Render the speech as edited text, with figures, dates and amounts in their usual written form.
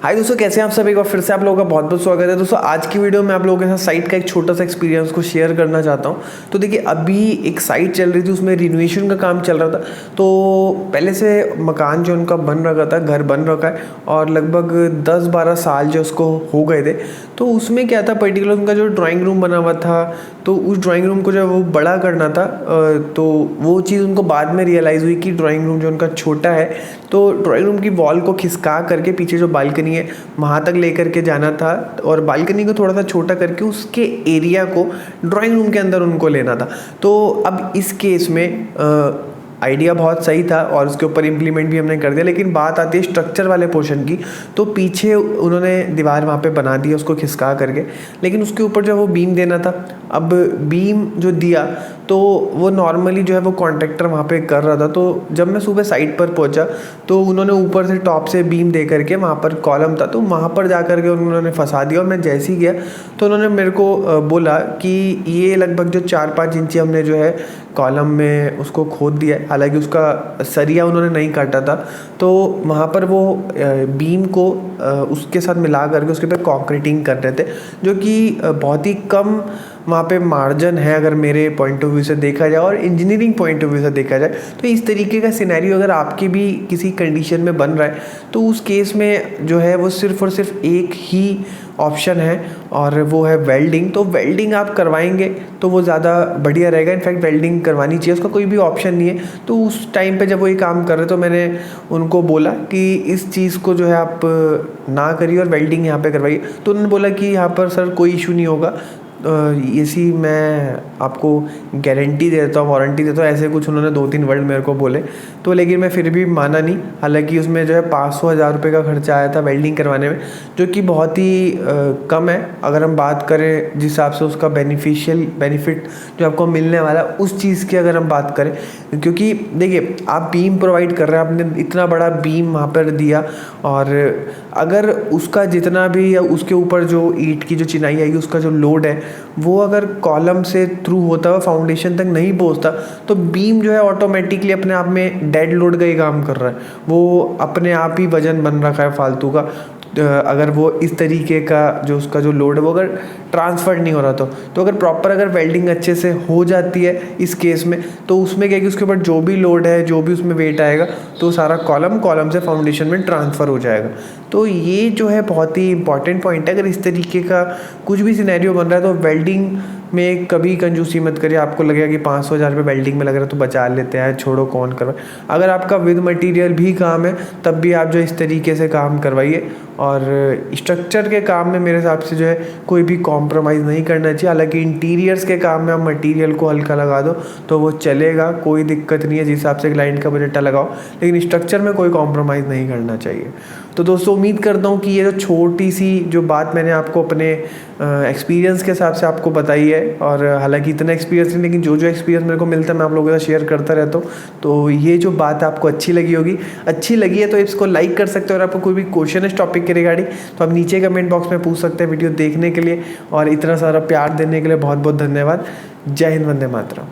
हाय दोस्तों, कैसे हैं आप सब। एक बार फिर से आप लोगों का बहुत बहुत स्वागत है। दोस्तों आज की वीडियो में आप लोगों के साथ साइट का एक छोटा सा एक्सपीरियंस को शेयर करना चाहता हूं। तो देखिए, अभी एक साइट चल रही थी, उसमें रिनोवेशन का काम चल रहा था। तो पहले से मकान जो उनका बन रखा था, घर बन रखा है और लगभग 10-12 साल जो उसको हो गए थे। तो उसमें क्या था, पर्टिकुलर उनका जो ड्राइंग रूम बना हुआ था, तो उस ड्राइंग रूम को जब वो बड़ा करना था तो वो चीज़ उनको बाद में रियलाइज़ हुई कि ड्राइंग रूम जो उनका छोटा है, तो ड्राइंग रूम की वॉल को खिसका करके पीछे जो बालकनी है वहाँ तक लेकर के जाना था और बालकनी को थोड़ा सा छोटा करके उसके एरिया को ड्राइंग रूम के अंदर उनको लेना था। तो अब इस केस में आइडिया बहुत सही था और उसके ऊपर इम्प्लीमेंट भी हमने कर दिया, लेकिन बात आती है स्ट्रक्चर वाले पोर्शन की। तो पीछे उन्होंने दीवार वहाँ पे बना दी उसको खिसका करके, लेकिन उसके ऊपर जो वो बीम देना था, अब बीम जो दिया तो वो नॉर्मली जो है वो कॉन्ट्रैक्टर वहाँ पे कर रहा था। तो जब मैं सुबह साइट पर पहुँचा तो उन्होंने ऊपर से टॉप से बीम दे करके वहाँ पर कॉलम था, तो वहाँ पर जा कर के उन्होंने फंसा दिया। और मैं जैसे ही गया तो उन्होंने मेरे को बोला कि ये लगभग जो 4-5 इंची हमने जो है कॉलम में उसको खोद दिया है, हालांकि उसका सरिया उन्होंने नहीं काटा था। तो वहाँ पर वो बीम को उसके साथ मिला करके उसके ऊपर कॉन्क्रीटिंग कर रहे थे, जो कि बहुत ही कम वहाँ पे मार्जिन है अगर मेरे पॉइंट ऑफ व्यू से देखा जाए और इंजीनियरिंग पॉइंट ऑफ व्यू से देखा जाए। तो इस तरीके का सिनेरियो अगर आपके भी किसी कंडीशन में बन रहा है तो उस केस में जो है वो सिर्फ और सिर्फ एक ही ऑप्शन है और वो है वेल्डिंग। तो वेल्डिंग आप करवाएंगे तो वो ज़्यादा बढ़िया रहेगा। इनफैक्ट वेल्डिंग करवानी चाहिए, उसका कोई भी ऑप्शन नहीं है। तो उस टाइम पे जब वो ये काम कर रहे तो मैंने उनको बोला कि इस चीज़ को जो है आप ना करिए और वेल्डिंग यहाँ पे करवाइए। तो उन्होंने बोला कि यहाँ पर सर कोई इशू नहीं होगा, इसी मैं आपको गारंटी देता हूँ, वारंटी देता हूँ, ऐसे कुछ उन्होंने 2-3 वर्ड मेरे को बोले। तो लेकिन मैं फिर भी माना नहीं। हालांकि उसमें जो है 500-1000 रुपये का खर्चा आया था वेल्डिंग करवाने में, जो कि बहुत ही कम है अगर हम बात करें जिस हिसाब से उसका बेनिफिट जो आपको मिलने वाला उस चीज़ की अगर हम बात करें। क्योंकि देखिए, आप बीम प्रोवाइड कर रहे हैं, आपने इतना बड़ा बीम वहाँ पर दिया और अगर उसका जितना भी या उसके ऊपर जो ईंट की जो चिनाई आएगी उसका जो लोड है वो अगर कॉलम से थ्रू होता हुआ फाउंडेशन तक नहीं पहुंचता तो बीम जो है ऑटोमेटिकली अपने आप में डेड लोड का ही काम कर रहा है। वो अपने आप ही वजन बन रखा है फालतू का। अगर वो इस तरीके का जो उसका जो लोड है वो अगर ट्रांसफ़र नहीं हो रहा तो अगर प्रॉपर अगर वेल्डिंग अच्छे से हो जाती है इस केस में, तो उसमें क्या है कि उसके ऊपर जो भी लोड है, जो भी उसमें वेट आएगा, तो सारा कॉलम से फाउंडेशन में ट्रांसफ़र हो जाएगा। तो ये जो है बहुत ही इंपॉर्टेंट पॉइंट है। अगर इस तरीके का कुछ भी सिनेरियो बन रहा है तो वेल्डिंग में कभी कंजूसी मत करिए। आपको लगेगा कि 500-1000 रुपये वेल्डिंग में लग रहा है तो बचा लेते हैं, छोड़ो कौन करवाए। अगर आपका विद मटेरियल भी काम है तब भी आप जो इस तरीके से काम करवाइए। और स्ट्रक्चर के काम में मेरे हिसाब से जो है कोई भी कॉम्प्रोमाइज़ नहीं करना चाहिए। हालांकि इंटीरियर्स के काम में आप मटेरियल को हल्का लगा दो तो वो चलेगा, कोई दिक्कत नहीं है, जिस हिसाब से क्लाइंट का बजट लगाओ, लेकिन स्ट्रक्चर में कोई कॉम्प्रोमाइज़ नहीं करना चाहिए। तो दोस्तों उम्मीद करता हूँ कि ये जो छोटी सी जो बात मैंने आपको अपने एक्सपीरियंस के हिसाब से आपको बताई है, और हालांकि इतना एक्सपीरियंस नहीं, लेकिन जो एक्सपीरियंस मेरे को मिलता है मैं आप लोगों के साथ शेयर करता रहता हूँ। तो ये जो बात आपको अच्छी लगी होगी, अच्छी लगी है तो इसको लाइक कर सकते हो। और आपको कोई भी क्वेश्चन इस टॉपिक के रिगार्डिंग तो आप नीचे कमेंट बॉक्स में पूछ सकते हैं। वीडियो देखने के लिए और इतना सारा प्यार देने के लिए बहुत बहुत धन्यवाद। जय हिंद, वंदे मातरम।